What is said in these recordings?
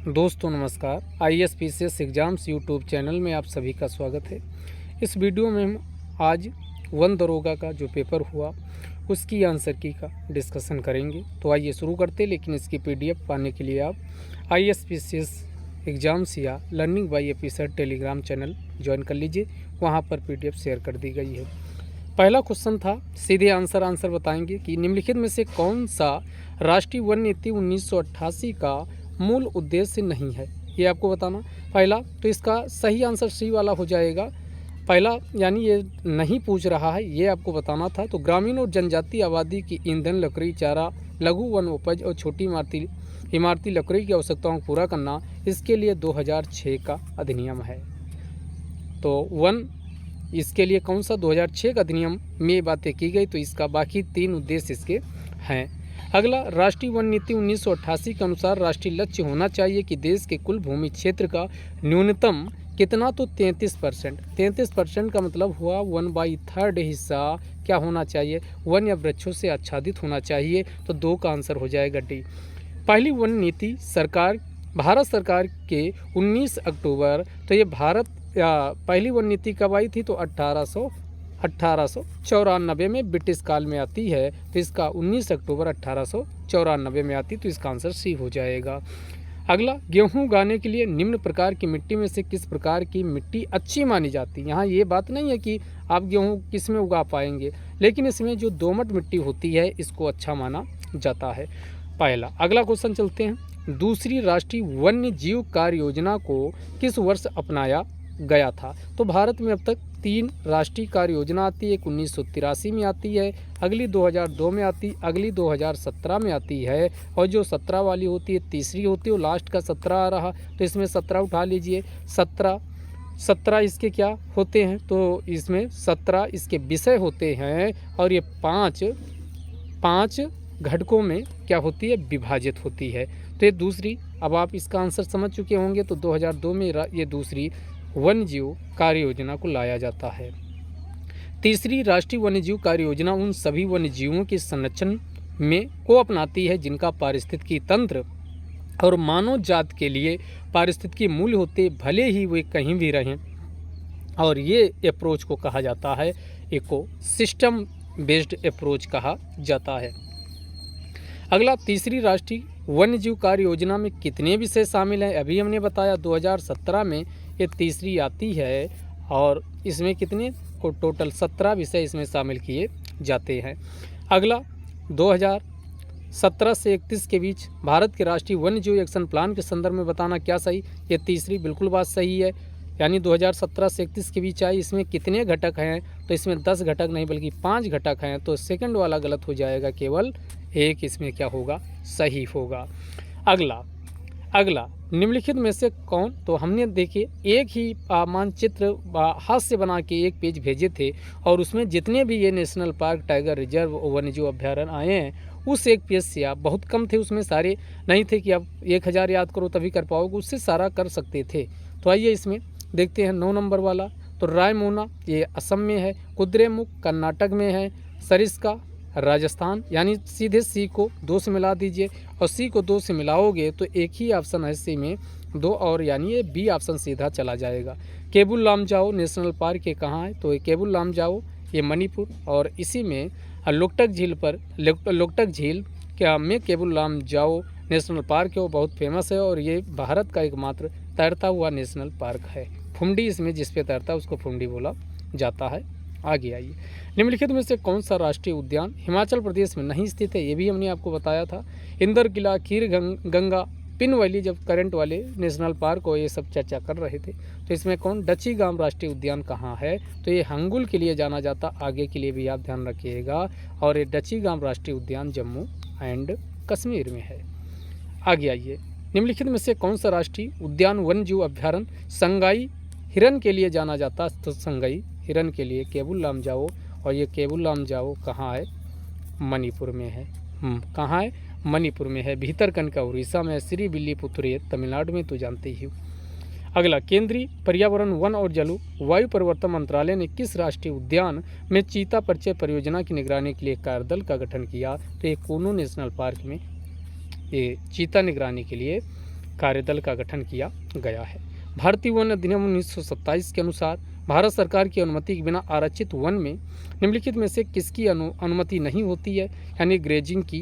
दोस्तों नमस्कार। ISPCS exams YouTube channel में आप सभी का स्वागत है। इस वीडियो में हम आज वन दरोगा का जो पेपर हुआ उसकी आंसर की का डिस्कशन करेंगे। तो आइए शुरू करते, लेकिन इसकी PDF पाने के लिए आप ISPCS एग्ज़ाम्स या learning by episode Telegram channel join कर लीजिए। वहाँ पर PDF शेयर कर दी गई है। पहला क्वेश्चन था, सीधे आंसर बताएंगे कि निम्नलिखित में से कौन सा राष्ट्रीय वन नीति 1988 का मूल उद्देश्य नहीं है, ये आपको बताना। पहला तो इसका सही आंसर सी वाला हो जाएगा। पहला यानी ये नहीं पूछ रहा है, ये आपको बताना था। तो ग्रामीण और जनजातीय आबादी की ईंधन, लकड़ी, चारा, लघु वन उपज और छोटी इमारती लकड़ी की आवश्यकताओं को पूरा करना, इसके लिए 2006 का अधिनियम है। तो वन इसके लिए कौन सा 2006 का अधिनियम में बातें की गई, तो इसका बाकी 3 उद्देश्य इसके हैं। अगला, राष्ट्रीय वन नीति 1988 के अनुसार राष्ट्रीय लक्ष्य होना चाहिए कि देश के कुल भूमि क्षेत्र का न्यूनतम कितना, तो 33%। 33% का मतलब हुआ 1/3 हिस्सा क्या होना चाहिए, वन या वृक्षों से आच्छादित होना चाहिए। तो 2 का आंसर हो जाएगा डी। पहली वन नीति भारत सरकार के 19 अक्टूबर, तो ये पहली वन नीति कब आई थी, तो 1894 में ब्रिटिश काल में आती है। तो इसका 19 अक्टूबर 1894 में आती, तो इसका आंसर सी हो जाएगा। अगला, गेहूं उगाने के लिए निम्न प्रकार की मिट्टी में से किस प्रकार की मिट्टी अच्छी मानी जाती है। यहाँ ये बात नहीं है कि आप गेहूं किस में उगा पाएंगे, लेकिन इसमें जो दोमट मिट्टी होती है इसको अच्छा माना जाता है। पहला। अगला क्वेश्चन चलते हैं। दूसरी राष्ट्रीय वन्य जीव कार्य योजना को किस वर्ष अपनाया गया था। तो भारत में अब तक 3 राष्ट्रीय कार्य योजना आती है। एक 1983 में आती है, अगली 2002 में आती, अगली 2017 में आती है, और जो 17 वाली होती है तीसरी होती है, और लास्ट का 17 आ रहा, तो इसमें 17 उठा लीजिए। 17 इसके क्या होते हैं, तो इसमें 17 इसके विषय होते हैं, और ये 5 घटकों में क्या होती है, विभाजित होती है। तो ये दूसरी, अब आप इसका आंसर समझ चुके होंगे। तो 2002 में ये दूसरी वन्य जीव कार्य योजना को लाया जाता है। तीसरी राष्ट्रीय वन्य जीव कार्य योजना उन सभी वन्य जीवों के संरक्षण में को अपनाती है जिनका पारिस्थितिकी तंत्र और मानव जात के लिए पारिस्थितिकी मूल्य होते, भले ही वे कहीं भी रहें। और ये अप्रोच को कहा जाता है इको सिस्टम बेस्ड अप्रोच कहा जाता है। अगला, तीसरी राष्ट्रीय वन्य जीव कार्य योजना में कितने विषय शामिल हैं। अभी हमने बताया 2017 में ये तीसरी आती है, और इसमें कितने को टोटल 17 विषय इसमें शामिल किए जाते हैं। अगला, 2017 से 31 के बीच भारत के राष्ट्रीय वन्य जीव एक्शन प्लान के संदर्भ में बताना क्या सही। ये तीसरी बिल्कुल बात सही है, यानी 2017 से 31 के बीच आई। इसमें कितने घटक हैं, तो इसमें 10 घटक नहीं बल्कि 5 घटक हैं। तो सेकंड वाला गलत हो जाएगा, केवल 1 इसमें क्या होगा, सही होगा। अगला, निम्नलिखित में से कौन, तो हमने देखिए एक ही मानचित्र हाथ से बना के एक पेज भेजे थे, और उसमें जितने भी ये नेशनल पार्क, टाइगर रिजर्व, वन्यजीव अभ्यारण्य आए हैं उस एक पेज से आप, बहुत कम थे उसमें, सारे नहीं थे कि आप 1000 याद करो तभी कर पाओगे, उससे सारा कर सकते थे। तो आइए इसमें देखते हैं 9 नंबर वाला। तो रायमोना ये असम में है, कुद्रेमुख कर्नाटक में है, सरिस्का राजस्थान, यानी सीधे सी को 2 से मिला दीजिए, और सी को 2 से मिलाओगे तो एक ही ऑप्शन है सी में 2 और, यानी ये बी ऑप्शन सीधा चला जाएगा। केबुल लामजाओ नेशनल पार्क ये कहाँ है, तो ये केबुल लामजाओ ये मणिपुर, और इसी में लोकटक झील क्या में केबुल लामजाओ नेशनल पार्क है, वो बहुत फेमस है, और ये भारत का एकमात्र तैरता हुआ नेशनल पार्क है। फुंडी इसमें जिस पे तैरता है उसको फुंडी बोला जाता है। आगे आइए, निम्नलिखित में से कौन सा राष्ट्रीय उद्यान हिमाचल प्रदेश में नहीं स्थित है, ये भी हमने आपको बताया था। इंदर किला, खीर गंगा, पिन वैली, जब करंट वाले नेशनल पार्क हो ये सब चर्चा कर रहे थे। तो इसमें कौन, डचीगाम राष्ट्रीय उद्यान कहाँ है, तो ये हंगुल के लिए जाना जाता, आगे के लिए भी आप ध्यान रखिएगा। और ये डचीगाम राष्ट्रीय उद्यान जम्मू एंड कश्मीर में है। आगे आइए, निम्नलिखित में से कौन सा राष्ट्रीय उद्यान वन्य जीव अभ्यारण्य संगाई हिरन के लिए जाना जाता है, तो संगाई हिरन के लिए केबुल लामजाओ, और ये केबुल लामजाओ कहाँ है, मणिपुर में है। कहाँ है, मणिपुर में है। भीतरकनिका उड़ीसा में, श्री विल्लीपुतुर तमिलनाडु में, तो जानते ही हो। अगला, केंद्रीय पर्यावरण, वन और जलवायु परिवर्तन मंत्रालय ने किस राष्ट्रीय उद्यान में चीता परिचय परियोजना की निगरानी के लिए कार्यदल का गठन किया, तो ये कूनू नेशनल पार्क में ये चीता निगरानी के लिए कार्यदल का गठन किया गया है। भारतीय वन अधिनियम 1927 के अनुसार भारत सरकार की अनुमति के बिना आरक्षित वन में निम्नलिखित में से किसकी अनुमति नहीं होती है, यानी ग्रेजिंग की,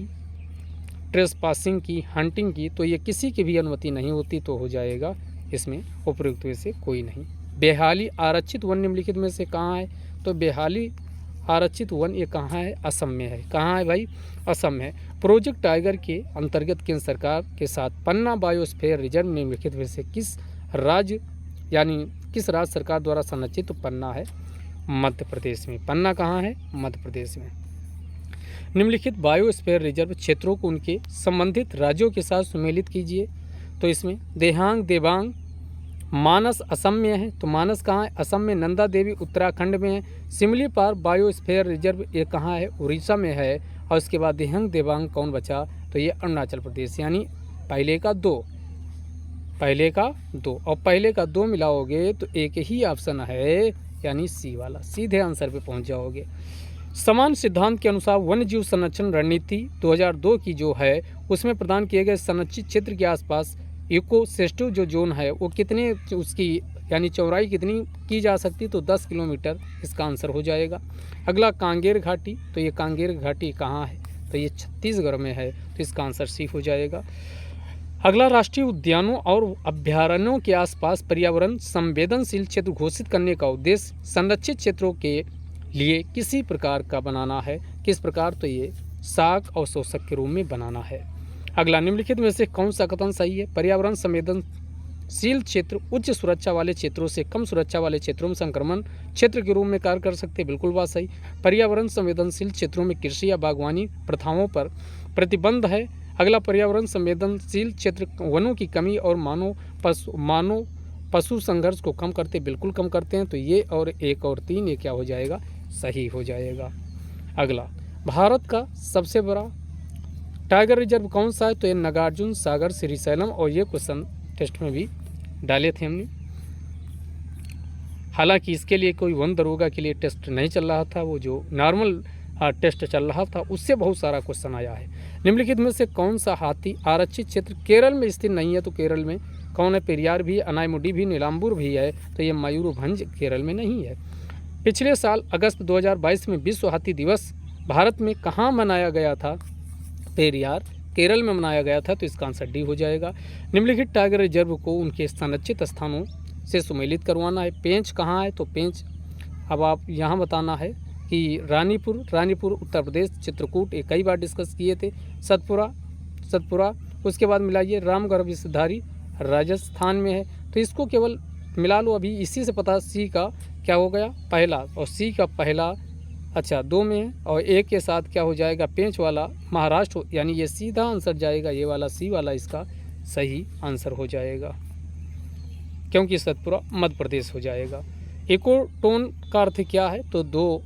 ट्रेसपासिंग की, हंटिंग की, तो ये किसी की भी अनुमति नहीं होती, तो हो जाएगा इसमें उपयुक्त में से कोई नहीं। बेहाली आरक्षित वन निम्नलिखित में से कहाँ है, तो बेहाली आरक्षित वन ये कहाँ है, असम में है। कहाँ है भाई, असम में। प्रोजेक्ट टाइगर के अंतर्गत केंद्र सरकार के साथ पन्ना बायोस्फीयर रिजर्व निम्नलिखित में से किस राज्य यानी किस राज्य सरकार द्वारा संरक्षित, तो पन्ना है मध्य प्रदेश में। पन्ना कहाँ है, मध्य प्रदेश में। निम्नलिखित बायोस्फीयर रिजर्व क्षेत्रों को उनके संबंधित राज्यों के साथ सम्मिलित कीजिए, तो इसमें देहांग, देबांग, मानस असम में है, तो मानस कहाँ है, असम में। नंदा देवी उत्तराखंड में है। सिमलीपाल बायोस्फीयर रिजर्व ये कहाँ है, उड़ीसा में है। और उसके बाद देहांग देबांग कौन बचा, तो ये अरुणाचल प्रदेश, यानी पहले का दो और पहले का दो मिलाओगे तो एक ही ऑप्शन है, यानी सी वाला। सीधे आंसर पे पहुंच जाओगे। समान सिद्धांत के अनुसार वन्य जीव संरक्षण रणनीति 2002 की जो है उसमें प्रदान किए गए संरक्षित क्षेत्र के आसपास इको सिस्टम जो जोन है वो कितने, उसकी यानी चौड़ाई कितनी की जा सकती, तो 10 किलोमीटर इसका आंसर हो जाएगा। अगला कांगेर घाटी, तो ये कांगेर घाटी कहाँ है, तो ये छत्तीसगढ़ में है, तो इसका आंसर सी हो जाएगा। अगला राष्ट्रीय उद्यानों और अभ्यारण्यों के आसपास पर्यावरण संवेदनशील क्षेत्र घोषित करने का उद्देश्य संरक्षित क्षेत्रों के लिए किसी प्रकार का बनाना है। किस प्रकार, तो ये साख और शोषक के रूप में बनाना है। अगला निम्नलिखित में से कौन सा कथन सही है, पर्यावरण संवेदनशील क्षेत्र उच्च सुरक्षा वाले क्षेत्रों से कम सुरक्षा वाले क्षेत्रों में संक्रमण क्षेत्र के रूप में कार्य कर सकते हैं, बिल्कुल बात सही। पर्यावरण संवेदनशील क्षेत्रों में कृषि या बागवानी प्रथाओं पर प्रतिबंध है। अगला पर्यावरण संवेदनशील क्षेत्र वनों की कमी और मानव पशु संघर्ष को कम करते, बिल्कुल कम करते हैं, तो ये और 1 और 3 ये क्या हो जाएगा, सही हो जाएगा। अगला भारत का सबसे बड़ा टाइगर रिजर्व कौन सा है, तो ये नागार्जुन सागर श्रीशैलम, और ये क्वेश्चन टेस्ट में भी डाले थे हमने। हालांकि इसके लिए कोई वन दरोगा के लिए टेस्ट नहीं चल रहा था, वो जो नॉर्मल टेस्ट चल रहा था उससे बहुत सारा क्वेश्चन आया है। निम्नलिखित में से कौन सा हाथी आरक्षित क्षेत्र केरल में स्थित नहीं है, तो केरल में कौन है, पेरियार भी, अनाईमुडी भी, नीलाम्बूर भी है, तो ये मयूरभंज केरल में नहीं है। पिछले साल अगस्त 2022 में विश्व हाथी दिवस भारत में कहाँ मनाया गया था, पेरियार केरल में मनाया गया था, तो इसका आंसर डी हो जाएगा। निम्नलिखित टाइगर रिजर्व को उनके संरक्षित स्थानों से सम्मिलित करवाना है। पेंच कहाँ है, तो पेंच अब आप यहाँ बताना है कि रानीपुर उत्तर प्रदेश, चित्रकूट ये कई बार डिस्कस किए थे, सतपुरा, उसके बाद मिलाइए रामगढ़ विषधारी राजस्थान में है, तो इसको केवल मिला लो। अभी इसी से पता सी का क्या हो गया, पहला, और सी का पहला अच्छा 2 में है, और 1 के साथ क्या हो जाएगा, पेंच वाला महाराष्ट्र, यानी ये सीधा आंसर जाएगा, ये वाला सी वाला इसका सही आंसर हो जाएगा, क्योंकि सतपुरा मध्य प्रदेश हो जाएगा। इकोटोन का अर्थ क्या है, तो 2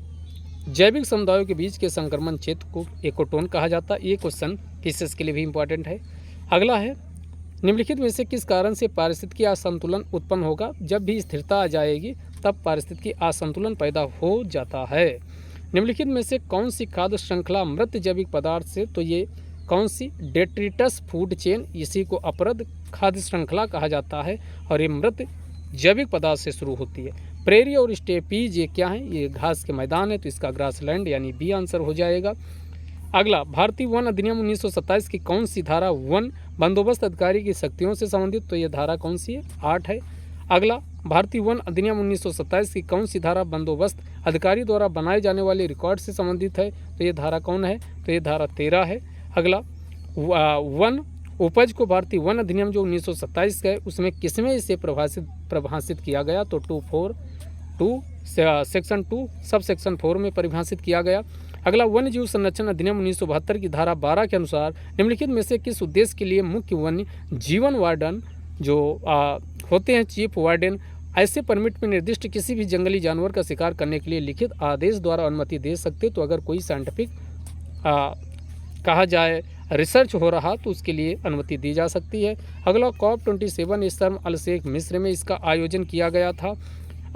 जैविक समुदायों के बीच के संक्रमण क्षेत्र को इकोटोन कहा जाता है। ये क्वेश्चन फिशेस के लिए भी इम्पॉर्टेंट है। अगला है निम्नलिखित में से किस कारण से पारिस्थितिकी असंतुलन उत्पन्न होगा, जब भी स्थिरता आ जाएगी तब पारिस्थितिकी असंतुलन पैदा हो जाता है। निम्नलिखित में से कौन सी खाद्य श्रृंखला मृत जैविक पदार्थ से, तो ये कौन सी, डेट्रिटस फूड चेन, इसी को अपरद खाद्य श्रृंखला कहा जाता है, और ये मृत जैविक पदार्थ से शुरू होती है। प्रेरी और स्टेपीज ये क्या है, ये घास के मैदान है, तो इसका ग्रासलैंड यानी बी आंसर हो जाएगा। अगला भारतीय वन अधिनियम 1927 की कौन सी धारा वन बंदोबस्त अधिकारी की शक्तियों से संबंधित, तो ये धारा कौन सी है, 8 है। अगला भारतीय वन अधिनियम 1927 की कौन सी धारा बंदोबस्त अधिकारी द्वारा बनाए जाने वाले रिकॉर्ड से संबंधित है, तो ये धारा कौन है, तो ये धारा 13 है। अगला वन उपज को भारतीय वन अधिनियम जो 1927 का है उसमें किसमें इसे परिभाषित किया गया, तो सेक्शन 2 सब सेक्शन 4 में परिभाषित किया गया। अगला वन्य जीव संरक्षण अधिनियम 1972 की धारा 12 के अनुसार निम्नलिखित में से किस उद्देश्य के लिए मुख्य वन्य जीवन वार्डन जो होते हैं, चीफ वार्डन, ऐसे परमिट में निर्दिष्ट किसी भी जंगली जानवर का शिकार करने के लिए लिखित आदेश द्वारा अनुमति दे सकते, तो अगर कोई साइंटिफिक कहा जाए रिसर्च हो रहा तो उसके लिए अनुमति दी जा सकती है। अगला COP27 शर्म अल शेख मिस्र में इसका आयोजन किया गया था।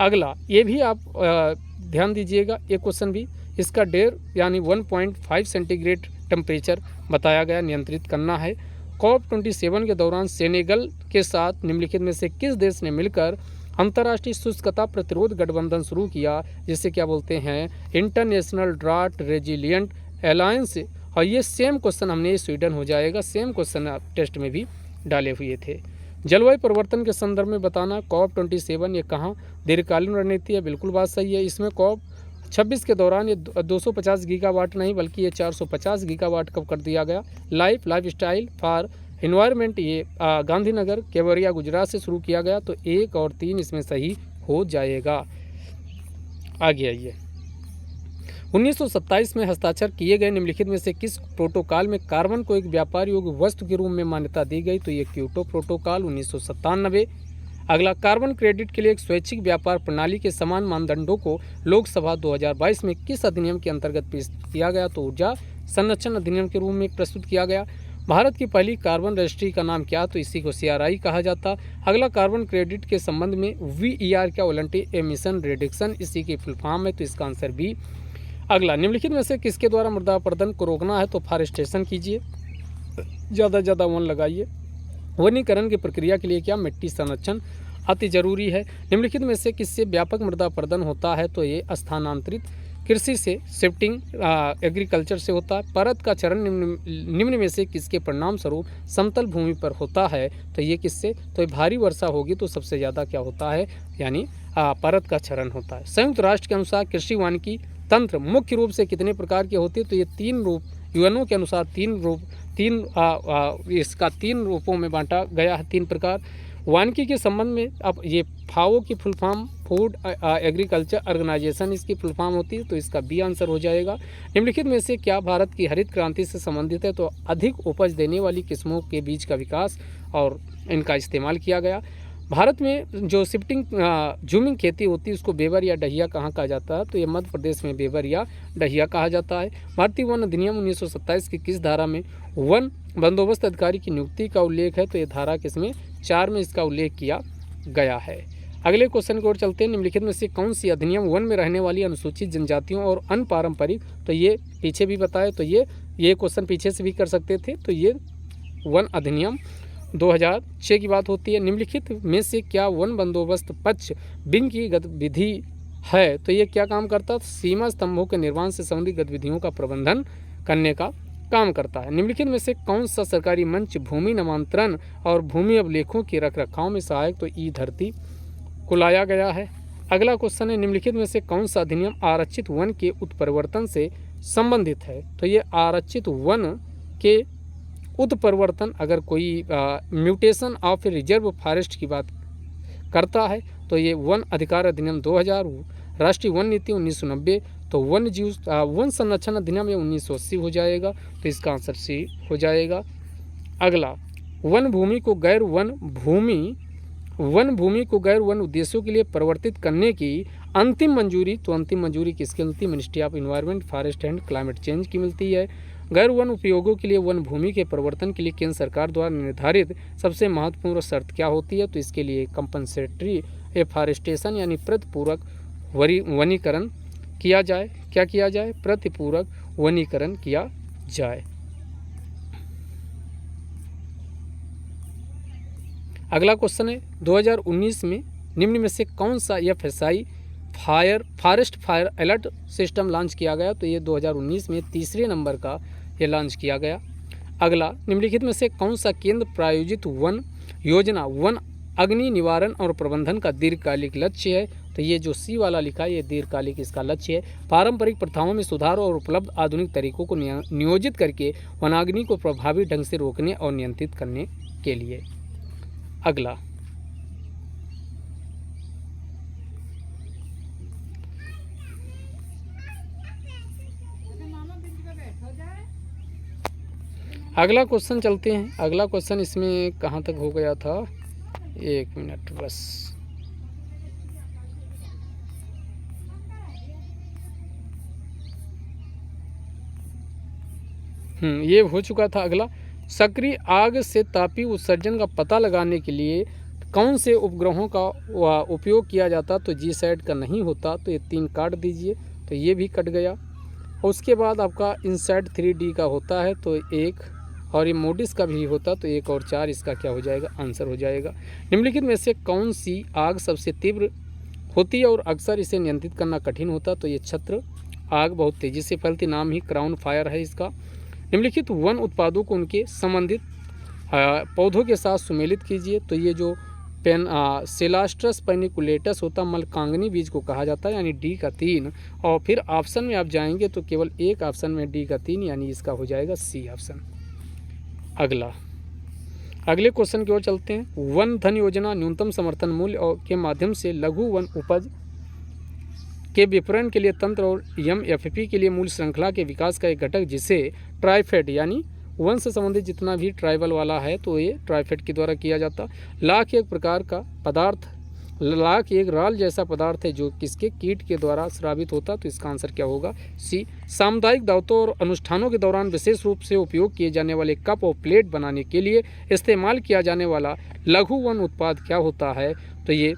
अगला ये भी आप ध्यान दीजिएगा, ये क्वेश्चन भी, इसका डेर यानी 1.5 सेंटीग्रेड टेम्परेचर बताया गया, नियंत्रित करना है। COP27 के दौरान सेनेगल के साथ निम्नलिखित में से किस देश ने मिलकर अंतर्राष्ट्रीय शुष्कता प्रतिरोध गठबंधन शुरू किया, जिसे क्या बोलते हैं इंटरनेशनल ड्राट रेजिलियंट अलायंस। और ये सेम क्वेश्चन हमने स्वीडन हो जाएगा, सेम क्वेश्चन टेस्ट में भी डाले हुए थे। जलवायु परिवर्तन के संदर्भ में बताना COP27 ये कहाँ दीर्घकालीन रणनीति है, बिल्कुल बात सही है। इसमें COP26 के दौरान ये 250 गीगावाट नहीं बल्कि ये 450 गीगावाट कब कर दिया गया। लाइफ स्टाइल फॉर इन्वायरमेंट ये गांधीनगर केवड़िया गुजरात से शुरू किया गया, तो 1 और 3 इसमें सही हो जाएगा। आगे आइए, 1927 में हस्ताक्षर किए गए निम्नलिखित में से किस प्रोटोकॉल में कार्बन को एक व्यापार योग्य वस्तु के रूप में मान्यता दी गई, तो ये क्योटो प्रोटोकॉल 1997। अगला, कार्बन क्रेडिट के लिए एक स्वैच्छिक व्यापार प्रणाली के समान मानदंडों को लोकसभा 2022 में किस अधिनियम के अंतर्गत पेश किया गया, तो ऊर्जा संरक्षण अधिनियम के रूप में प्रस्तुत किया गया। भारत की पहली कार्बन रजिस्ट्री का नाम क्या, तो इसी को CRI कहा जाता। अगला, कार्बन क्रेडिट के संबंध में VER क्या, वॉलंटरी एमिशन रिडक्शन, इसी की फुल फॉर्म है, तो इसका आंसर बी। अगला, निम्नलिखित में से किसके द्वारा मृदा अपरदन को रोकना है, तो फॉरेस्टेशन कीजिए, ज़्यादा से ज़्यादा वन लगाइए। वनीकरण की प्रक्रिया के लिए क्या, मिट्टी संरक्षण अति जरूरी है। निम्नलिखित में से किससे व्यापक मृदा अपरदन होता है, तो ये स्थानांतरित कृषि से, शिफ्टिंग एग्रीकल्चर से होता है। परत का चरण निम्न में से किसके परिणाम स्वरूप समतल भूमि पर होता है, तो ये किससे, तो ये भारी वर्षा होगी तो सबसे ज़्यादा क्या होता है, यानी परत का चरण होता है। संयुक्त राष्ट्र के अनुसार कृषि वानिकी तंत्र मुख्य रूप से कितने प्रकार के होते हैं, तो ये 3 रूप, यूएनओ के अनुसार 3 रूपों में बांटा गया है, 3 प्रकार। वानिकी के संबंध में अब ये फाओ की full form food agriculture organisation इसकी फुल फॉर्म होती है, तो इसका बी आंसर हो जाएगा। निम्नलिखित में से क्या भारत की हरित क्रांति से संबंधित है, तो अधिक उपज देने वाली किस्मों के बीज का विकास और इनका इस्तेमाल किया गया। भारत में जो शिफ्टिंग जूमिंग खेती होती है उसको बेवर या डहिया कहाँ कहा जाता है, तो ये मध्य प्रदेश में बेवर या डहिया कहा जाता है। भारतीय वन अधिनियम 1927 की किस धारा में वन बंदोबस्त अधिकारी की नियुक्ति का उल्लेख है, तो ये धारा किसमें 4 में इसका उल्लेख किया गया है। अगले क्वेश्चन की ओर चलते हैं। निम्नलिखित में से कौन सी अधिनियम वन में रहने वाली अनुसूचित जनजातियों और अनपारंपरिक, तो ये पीछे भी बताए, तो ये क्वेश्चन पीछे से भी कर सकते थे, तो ये वन अधिनियम 2006 की बात होती है। निम्नलिखित में से क्या वन बंदोबस्त पक्ष विंग की गतिविधि है, तो ये क्या काम करता है, सीमा स्तंभों के निर्माण से संबंधित गतिविधियों का प्रबंधन करने का काम करता है। निम्नलिखित में से कौन सा सरकारी मंच भूमि नामांतरण और भूमि अभिलेखों के रखरखाव में सहायक, तो ई धरती को लाया गया है। अगला क्वेश्चन है, निम्नलिखित में से कौन सा अधिनियम आरक्षित वन के उत्परिवर्तन से संबंधित है, तो ये आरक्षित वन के उत्परिवर्तन, अगर कोई म्यूटेशन ऑफ रिजर्व फॉरेस्ट की बात करता है, तो ये वन अधिकार अधिनियम 2000, राष्ट्रीय वन नीति 1990, तो वन संरक्षण अधिनियम 1980 हो जाएगा, तो इसका आंसर सी हो जाएगा। अगला, वन भूमि को गैर वन उद्देश्यों के लिए परिवर्तित करने की अंतिम मंजूरी, तो अंतिम मंजूरी किसकी मिलती है, ministry of environment forest and climate change की मिलती है। गैर वन उपयोगों के लिए वन भूमि के परिवर्तन के लिए केंद्र सरकार द्वारा निर्धारित सबसे महत्वपूर्ण शर्त क्या होती है, तो इसके लिए कंपनसेटरी एफॉरेस्टेशन यानी प्रतिपूरक वनीकरण किया जाए। क्या किया जाए, प्रतिपूरक वनीकरण किया जाए। अगला क्वेश्चन है, 2019 में निम्न में से कौन सा FSI forest fire alert system launch किया गया, तो ये 2019 में 3 नंबर का ये लॉन्च किया गया। अगला, निम्नलिखित में से कौन सा केंद्र प्रायोजित वन योजना वन अग्नि निवारण और प्रबंधन का दीर्घकालिक लक्ष्य है, तो ये जो सी वाला लिखा है ये दीर्घकालिक इसका लक्ष्य है। पारंपरिक प्रथाओं में सुधार और उपलब्ध आधुनिक तरीकों को नियोजित करके वनाग्नि को प्रभावी ढंग से रोकने और नियंत्रित करने के लिए। अगला, अगला क्वेश्चन चलते हैं। अगला क्वेश्चन इसमें कहाँ तक हो गया था, 1 मिनट बस। ये हो चुका था। अगला, सक्रिय आग से तापीय उत्सर्जन का पता लगाने के लिए कौन से उपग्रहों का उपयोग किया जाता, तो GSAT का नहीं होता, तो ये 3 काट दीजिए, तो ये भी कट गया। उसके बाद आपका INSAT 3D का होता है, तो 1 और ये मोडिस का भी होता तो 1 और 4 इसका क्या हो जाएगा, आंसर हो जाएगा। निम्नलिखित में से कौन सी आग सबसे तीव्र होती है और अक्सर इसे नियंत्रित करना कठिन होता, तो ये छत्र आग बहुत तेज़ी से फैलती, नाम ही क्राउन फायर है इसका। निम्नलिखित वन उत्पादों को उनके संबंधित पौधों के साथ सुमेलित कीजिए, तो ये जो सेलास्ट्रस पेनिकुलेटस होता मलकांगनी बीज को कहा जाता है, यानी डी का 3। और फिर ऑप्शन में आप जाएंगे तो केवल एक ऑप्शन में डी का 3, यानी इसका हो जाएगा सी ऑप्शन। अगले क्वेश्चन की ओर चलते हैं। वन धन योजना न्यूनतम समर्थन मूल्य और के माध्यम से लघु वन उपज के विपणन के लिए तंत्र और एमएफपी के लिए मूल्य श्रृंखला के विकास का एक घटक, जिसे ट्राइफेड यानी वन से संबंधित जितना भी ट्राइबल वाला है तो ये ट्राइफेड के द्वारा किया जाता। लाख एक प्रकार का पदार्थ, लाख एक राल जैसा पदार्थ है जो किसके कीट के द्वारा स्रावित होता, तो इसका आंसर क्या होगा, सी। सामुदायिक दावतों और अनुष्ठानों के दौरान विशेष रूप से उपयोग किए जाने वाले कप और प्लेट बनाने के लिए इस्तेमाल किया जाने वाला लघु वन उत्पाद क्या होता है, तो ये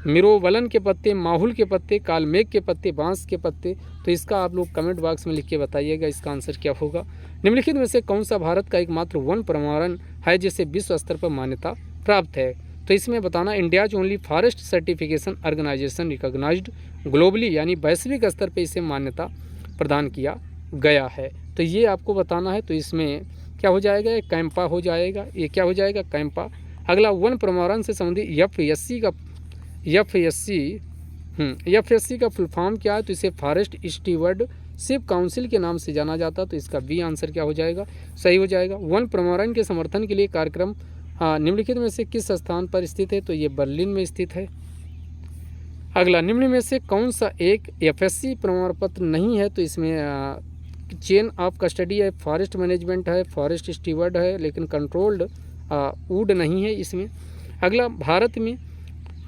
मिरोवलन के पत्ते, माहुल के पत्ते, कालमेघ के पत्ते, बांस के पत्ते। तो इसका आप लोग कमेंट बॉक्स में लिख के बताइएगा इसका आंसर क्या होगा। निम्नलिखित में से कौन सा भारत का एकमात्र वन प्रमाणन है जिसे विश्व स्तर पर मान्यता प्राप्त है, तो इसमें बताना India's only forest certification organisation recognised globally, यानी वैश्विक स्तर पर इसे मान्यता प्रदान किया गया है। तो ये आपको बताना है, तो इसमें क्या हो जाएगा, ये कैंपा हो जाएगा, ये क्या हो जाएगा, कैंपा। अगला वन प्रमाणन से संबंधित एफएससी का फुल फॉर्म क्या है, तो इसे फॉरेस्ट स्टीवर्डशिप काउंसिल के नाम से जाना जाता, तो इसका बी आंसर क्या हो जाएगा, सही हो जाएगा। वन प्रमाणन के समर्थन के लिए कार्यक्रम निम्नलिखित में से किस स्थान पर स्थित है, तो ये बर्लिन में स्थित है। अगला, निम्न में से कौन सा एक एफएससी प्रमाण पत्र नहीं है, तो इसमें चेन ऑफ कस्टडी है, फॉरेस्ट मैनेजमेंट है, फॉरेस्ट स्टीवर्ड है, लेकिन कंट्रोल्ड वुड नहीं है इसमें। अगला, भारत में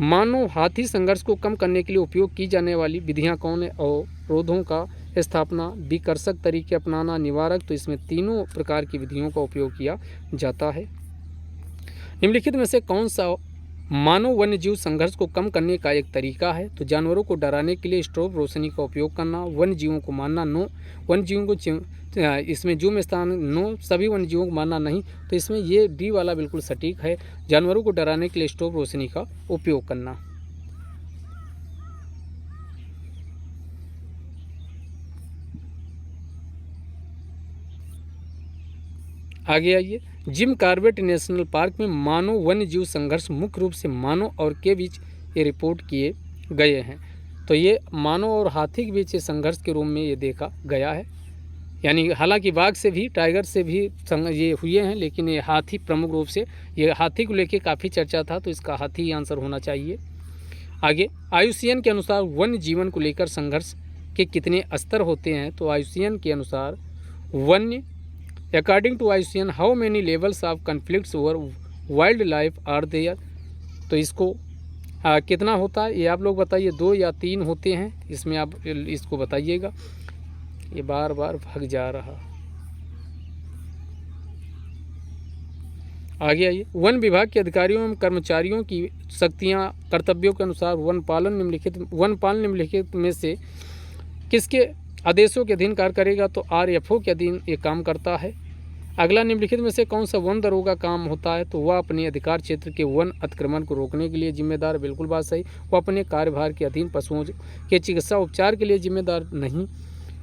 मानव हाथी संघर्ष को कम करने के लिए उपयोग की जाने वाली विधियां कौन है, अवरोधों का स्थापना, विकर्षक तरीके अपनाना, निवारक, तो इसमें तीनों प्रकार की विधियों का उपयोग किया जाता है। निम्नलिखित में से कौन सा मानव वन्य जीव संघर्ष को कम करने का एक तरीका है, तो जानवरों को डराने के लिए स्ट्रोब रोशनी का उपयोग करना, वन्य जीवों को मारना, नो, वन्य जीवों को इसमें जूम स्थान नो, सभी वन्य जीवों को मारना नहीं, तो इसमें ये डी वाला बिल्कुल सटीक है, जानवरों को डराने के लिए स्ट्रोब रोशनी का उपयोग करना। आगे आइए, जिम कॉर्बेट नेशनल पार्क में मानव वन्य जीव संघर्ष मुख्य रूप से मानव और के बीच ये रिपोर्ट किए गए हैं, तो ये मानव और हाथी के बीच ये संघर्ष के रूप में ये देखा गया है, यानी हालांकि बाघ से भी, टाइगर से भी ये हुए हैं, लेकिन ये हाथी प्रमुख रूप से, ये हाथी को लेके काफ़ी चर्चा था, तो इसका हाथी आंसर होना चाहिए। आगे, IUCN के अनुसार वन्य जीवन को लेकर संघर्ष के कितने स्तर होते हैं, तो IUCN के अनुसार वन्य, according to IUCN how many levels of conflicts over wildlife are there, तो इसको कितना होता है ये आप लोग बताइए, 2 या 3 होते हैं, इसमें आप इसको बताइएगा। ये बार बार भाग जा रहा। आगे आइए, वन विभाग के अधिकारियों एवं कर्मचारियों की शक्तियां, कर्तव्यों के अनुसार वन पालन निम्नलिखित में से किसके आदेशों के अधीन कार्य करेगा, तो RFO के अधीन ये काम करता है। अगला, निम्नलिखित में से कौन सा वन दरोगा काम होता है, तो वह अपने अधिकार क्षेत्र के वन अतिक्रमण को रोकने के लिए जिम्मेदार, बिल्कुल बात सही। वह अपने कार्यभार के अधीन पशुओं के चिकित्सा उपचार के लिए जिम्मेदार नहीं।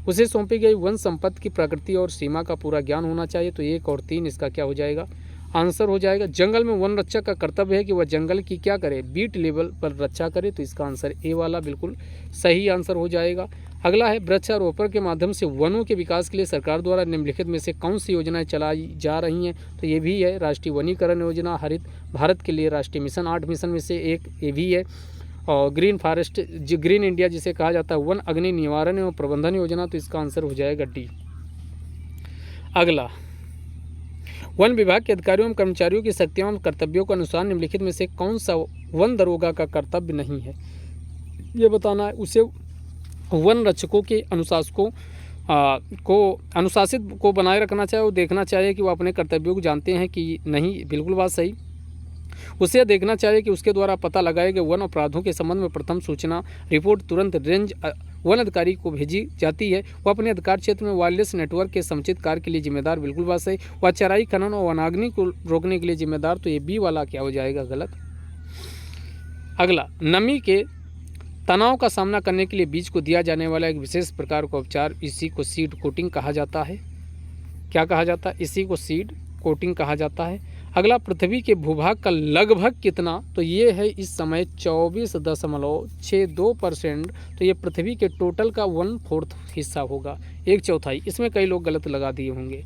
उसे सौंपी गई वन संपत्ति की प्रकृति और सीमा का पूरा ज्ञान होना चाहिए, तो 1 और 3 इसका क्या हो जाएगा, आंसर हो जाएगा। जंगल में वन रक्षक का कर्तव्य है कि वह जंगल की क्या करे, बीट लेवल पर रक्षा करे, तो इसका आंसर ए वाला बिल्कुल सही आंसर हो जाएगा। अगला है, वृक्षारोपण के माध्यम से वनों के विकास के लिए सरकार द्वारा निम्नलिखित में से कौन सी योजनाएं चलाई जा रही हैं, तो ये भी है राष्ट्रीय वनीकरण योजना, हरित भारत के लिए राष्ट्रीय मिशन, 8 मिशन में से एक ये भी है, और ग्रीन इंडिया जिसे कहा जाता है, वन अग्नि निवारण एवं प्रबंधन योजना, तो इसका आंसर हो जाएगा डी। अगला, वन विभाग के अधिकारियों एवं कर्मचारियों की शक्तियों एवं कर्तव्यों के अनुसार निम्नलिखित में से कौन सा वन दरोगा का कर्तव्य नहीं है, ये बताना है। उसे वन रक्षकों के अनुशासित को बनाए रखना चाहिए, वो देखना चाहिए कि वो अपने कर्तव्यों को जानते हैं कि नहीं, बिल्कुल बात सही। उसे देखना चाहिए कि उसके द्वारा पता लगाए गए वन अपराधों के संबंध में प्रथम सूचना रिपोर्ट तुरंत रेंज वन अधिकारी को भेजी जाती है। वह अपने अधिकार क्षेत्र में वायरलेस नेटवर्क के समुचित कार्य के लिए जिम्मेदार, बिल्कुल बात सही। वह चराई, खनन और वनाग्नि को रोकने के लिए जिम्मेदार, तो ये बी वाला क्या हो जाएगा, गलत। अगला, नमी के तनाव का सामना करने के लिए बीज को दिया जाने वाला एक विशेष प्रकार का उपचार, इसी को सीड कोटिंग कहा जाता है। क्या कहा जाता है, इसी को सीड कोटिंग कहा जाता है। अगला, पृथ्वी के भूभाग का लगभग कितना, तो ये है इस समय 24.62%, तो ये पृथ्वी के टोटल का 1/4 हिस्सा होगा, 1/4। इसमें कई लोग गलत लगा दिए होंगे।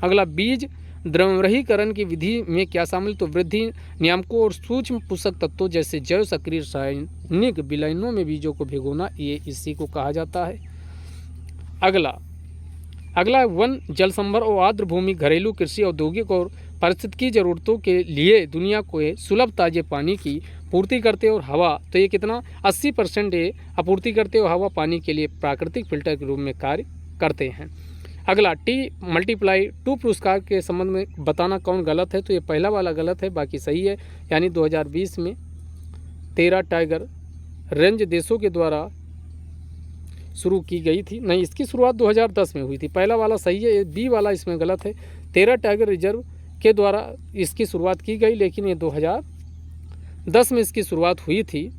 अगला, बीज द्रव्यहीकरण की विधि में क्या शामिल, तो वृद्धि नियामकों और सूक्ष्म पोषक तत्वों जैसे जैव सक्रिय रासायनिक विलयनों में बीजों को भिगोना, ये इसी को कहा जाता है। अगला वन, जल संभर और आर्द्र भूमि घरेलू कृषि, औद्योगिक और पारिस्थितिकी जरूरतों के लिए दुनिया को सुलभ ताजे पानी की पूर्ति करते और हवा, तो ये कितना 80% ये आपूर्ति करते और हवा पानी के लिए प्राकृतिक फिल्टर के रूप में कार्य करते हैं। अगला, T+2 पुरस्कार के संबंध में बताना कौन गलत है, तो ये पहला वाला गलत है, बाकी सही है। यानी 2020 में 13 टाइगर रेंज देशों के द्वारा शुरू की गई थी, नहीं, इसकी शुरुआत 2010 में हुई थी। पहला वाला सही है, बी वाला इसमें गलत है। 13 टाइगर रिजर्व के द्वारा इसकी शुरुआत की गई, लेकिन ये 2010 में इसकी शुरुआत हुई थी।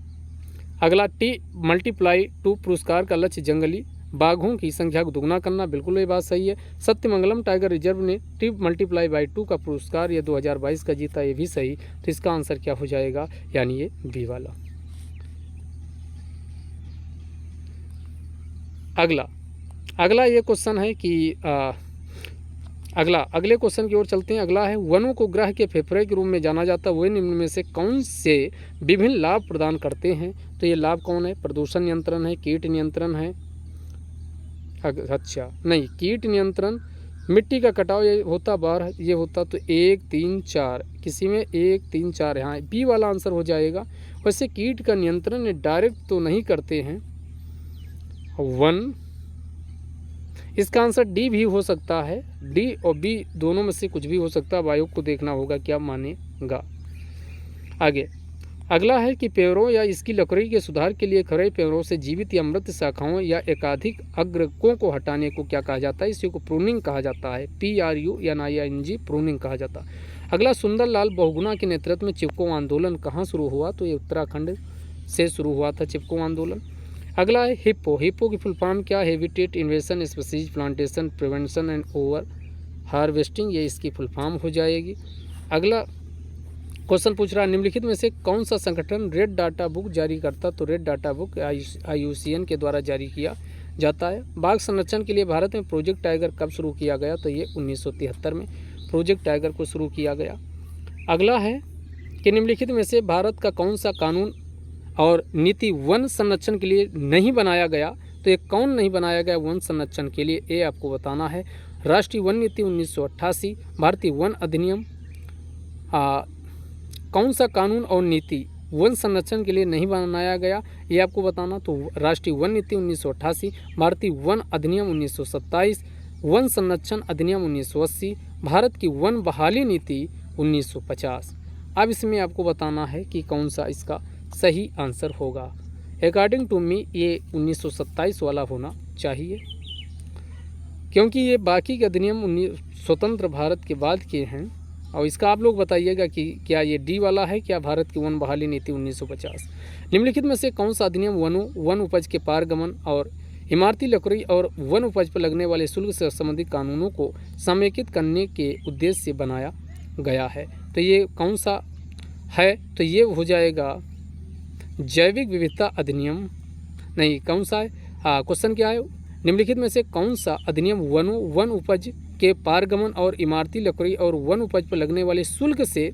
अगला, T+2 पुरस्कार का लक्ष्य जंगली बाघों की संख्या को दुगना करना, बिल्कुल ये बात सही है। सत्यमंगलम टाइगर रिजर्व ने T+2 का पुरस्कार ये 2022 का जीता, ये भी सही। तो इसका आंसर क्या हो जाएगा, यानी ये बी वाला। अगला ये क्वेश्चन है कि अगले क्वेश्चन की ओर चलते हैं। अगला है, वनों को ग्रह के फेफड़े के रूप में जाना जाता है, वे निम्न में से कौन से विभिन्न लाभ प्रदान करते हैं, तो ये लाभ कौन है, प्रदूषण नियंत्रण है, कीट नियंत्रण है, अच्छा नहीं, कीट नियंत्रण, मिट्टी का कटाव ये होता, बाढ़ ये होता, तो 1, 3, 4, किसी में 1, 3, 4 यहाँ बी वाला आंसर हो जाएगा। वैसे कीट का नियंत्रण ये डायरेक्ट तो नहीं करते हैं वन, इसका आंसर डी भी हो सकता है, डी और बी दोनों में से कुछ भी हो सकता है। आयोग को देखना होगा क्या मानेगा। आगे अगला है कि पेड़ों या इसकी लकड़ी के सुधार के लिए खड़े पेड़ों से जीवित या मृत शाखाओं या एकाधिक अग्रकों को हटाने को क्या कहा जाता है, इसी को प्रूनिंग कहा जाता है, PRUNING प्रूनिंग कहा जाता है। अगला, सुंदरलाल बहुगुणा के नेतृत्व में चिपको आंदोलन कहाँ शुरू हुआ, तो ये उत्तराखंड से शुरू हुआ था चिपको आंदोलन। अगला है हिप्पो की फुल फॉर्म क्या, habitat इन्वेशन species plantation prevention and over harvesting, ये इसकी फुल फॉर्म हो जाएगी। अगला क्वेश्चन पूछ रहा है, निम्नलिखित में से कौन सा संगठन रेड डाटा बुक जारी करता, तो रेड डाटा बुक IUCN के द्वारा जारी किया जाता है। बाघ संरक्षण के लिए भारत में प्रोजेक्ट टाइगर कब शुरू किया गया, तो ये 1973 में प्रोजेक्ट टाइगर को शुरू किया गया। अगला है कि निम्नलिखित में से भारत का कौन सा कानून और नीति वन संरक्षण के लिए नहीं बनाया गया, तो ये कौन नहीं बनाया गया वन संरक्षण के लिए, ये आपको बताना है। राष्ट्रीय वन नीति 1988, भारतीय वन अधिनियम, कौन सा कानून और नीति वन संरक्षण के लिए नहीं बनाया गया, ये आपको बताना। तो राष्ट्रीय वन नीति 1988, भारतीय वन अधिनियम 1927, वन संरक्षण अधिनियम 1980, भारत की वन बहाली नीति 1950। अब इसमें आपको बताना है कि कौन सा इसका सही आंसर होगा। अकॉर्डिंग टू मी ये 1927 वाला होना चाहिए, क्योंकि ये बाकी के अधिनियम स्वतंत्र भारत के बाद के हैं। और इसका आप लोग बताइएगा कि क्या ये डी वाला है, क्या भारत की वन बहाली नीति 1950। निम्नलिखित में से कौन सा अधिनियम वन उपज के पारगमन और इमारती लकड़ी और वन उपज पर लगने वाले शुल्क से संबंधित कानूनों को समेकित करने के उद्देश्य से बनाया गया है, तो ये कौन सा है, तो ये हो जाएगा जैविक विविधता अधिनियम, नहीं कौन सा है, क्वेश्चन क्या है, निम्नलिखित में से कौन सा अधिनियम वन उपज के पारगमन और इमारती लकड़ी और वन उपज पर लगने वाले शुल्क से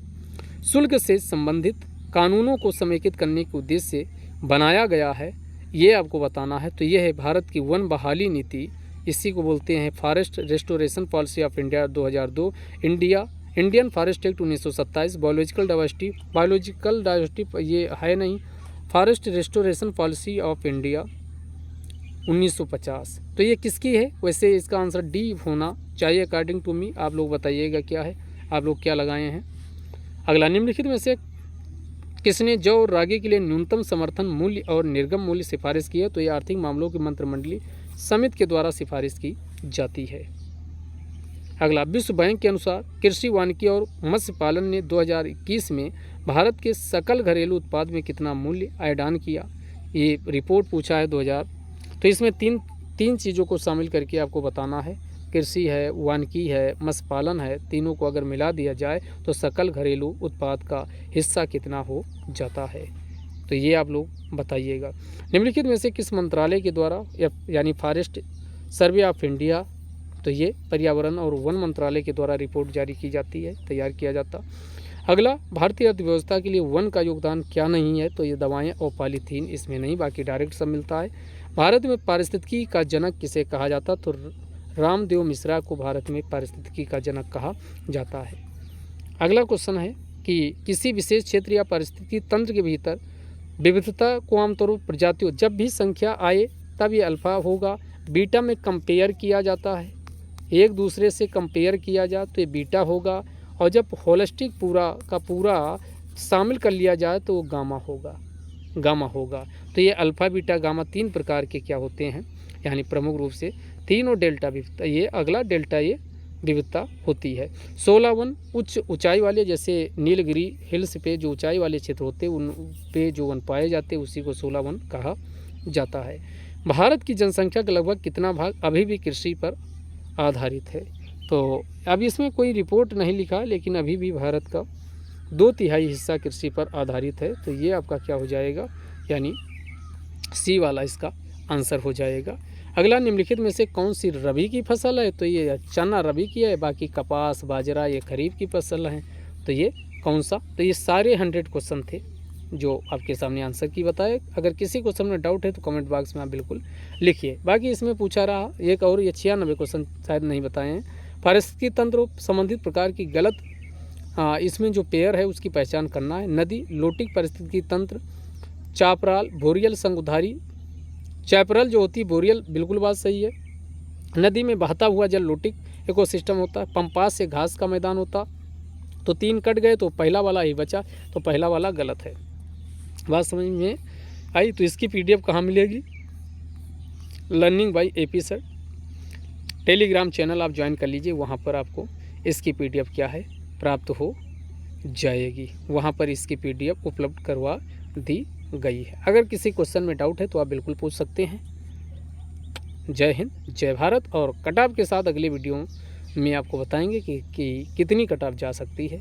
संबंधित कानूनों को समेकित करने के उद्देश्य से बनाया गया है, ये आपको बताना है। तो ये है भारत की वन बहाली नीति, इसी को बोलते हैं forest restoration policy of India 2002, Indian forest act 1927, biological diversity ये है नहीं, forest restoration policy of India 1950। तो ये किसकी है, वैसे इसका आंसर डी होना चाहिए अकॉर्डिंग टू मी। आप लोग बताइएगा क्या है, आप लोग क्या लगाए हैं। अगला, निम्नलिखित में से किसने जौ और रागी के लिए न्यूनतम समर्थन मूल्य और निर्गम मूल्य सिफारिश की है? तो ये आर्थिक मामलों की मंत्रिमंडलीय समिति के द्वारा सिफारिश की जाती है। अगला, विश्व बैंक के अनुसार कृषि वानिकी और मत्स्य पालन ने 2021 में भारत के सकल घरेलू उत्पाद में कितना मूल्य ऐलान किया? ये रिपोर्ट पूछा है 2000। तो इसमें तीन चीज़ों को शामिल करके आपको बताना है। कृषि है, वानिकी है, मत्स्य पालन है, तीनों को अगर मिला दिया जाए तो सकल घरेलू उत्पाद का हिस्सा कितना हो जाता है, तो ये आप लोग बताइएगा। निम्नलिखित में से किस मंत्रालय के द्वारा यानी फॉरेस्ट सर्वे ऑफ इंडिया, तो ये पर्यावरण और वन मंत्रालय के द्वारा रिपोर्ट जारी की जाती है, तैयार किया जाता। अगला, भारतीय अर्थव्यवस्था के लिए वन का योगदान क्या नहीं है? तो ये दवाएं और पॉलीथीन इसमें नहीं, बाकी डायरेक्ट सब मिलता है। भारत में पारिस्थितिकी का जनक किसे कहा जाता? तो रामदेव मिश्रा को भारत में पारिस्थितिकी का जनक कहा जाता है। अगला क्वेश्चन है कि किसी विशेष क्षेत्र या पारिस्थितिकी तंत्र के भीतर विविधता को आमतौर पर प्रजातियों जब भी संख्या आए तब ये अल्फा होगा, बीटा में कंपेयर किया जाता है, एक दूसरे से कंपेयर किया जाए तो ये बीटा होगा, और जब होलिस्टिक पूरा का पूरा शामिल कर लिया जाए तो वो गामा होगा। तो ये अल्फ़ा बीटा गामा 3 प्रकार के क्या होते हैं, यानी प्रमुख रूप से 3 और डेल्टा विविधता, ये अगला डेल्टा ये विविधता होती है। 16 वन उच्च ऊंचाई वाले, जैसे नीलगिरी हिल्स पे जो ऊंचाई वाले क्षेत्र होते हैं उन पे जो वन पाए जाते हैं उसी को 16 वन कहा जाता है। भारत की जनसंख्या का लगभग कितना भाग अभी भी कृषि पर आधारित है? तो अब इसमें कोई रिपोर्ट नहीं लिखा, लेकिन अभी भी भारत का 2/3 हिस्सा कृषि पर आधारित है। तो ये आपका क्या हो जाएगा, यानी सी वाला इसका आंसर हो जाएगा। अगला, निम्नलिखित में से कौन सी रबी की फसल है? तो ये चना रबी की है, बाकी कपास बाजरा ये खरीफ की फसल है। तो ये कौन सा? तो ये सारे 100 क्वेश्चन थे जो आपके सामने आंसर की बताए। अगर किसी क्वेश्चन में डाउट है तो कमेंट बॉक्स में आप बिल्कुल लिखिए। बाकी इसमें पूछा रहा एक और, ये 96 क्वेश्चन शायद नहीं बताए हैं। पारिस्थितिकी तंत्र संबंधित प्रकार की गलत इसमें जो पेयर है उसकी पहचान करना है। नदी, लोटिक पारिस्थितिकी तंत्र, चापराल, बोरियल, संगुधारी। चैपरल जो होती है बोरियल, बिल्कुल बात सही है। नदी में बहता हुआ जल लोटिक इकोसिस्टम होता है। पंपास से घास का मैदान होता। तो 3 कट गए तो पहला वाला ही बचा, तो पहला वाला गलत है। बात समझ में आई? तो इसकी PDF कहाँ मिलेगी? Learning by AP sir Telegram channel आप ज्वाइन कर लीजिए, वहाँ पर आपको इसकी PDF क्या है प्राप्त हो जाएगी। वहाँ पर इसकी PDF उपलब्ध करवा दी गई है। अगर किसी क्वेश्चन में डाउट है तो आप बिल्कुल पूछ सकते हैं। जय हिंद, जय भारत। और कट ऑफ के साथ अगले वीडियो में आपको बताएंगे कि कितनी कट ऑफ जा सकती है।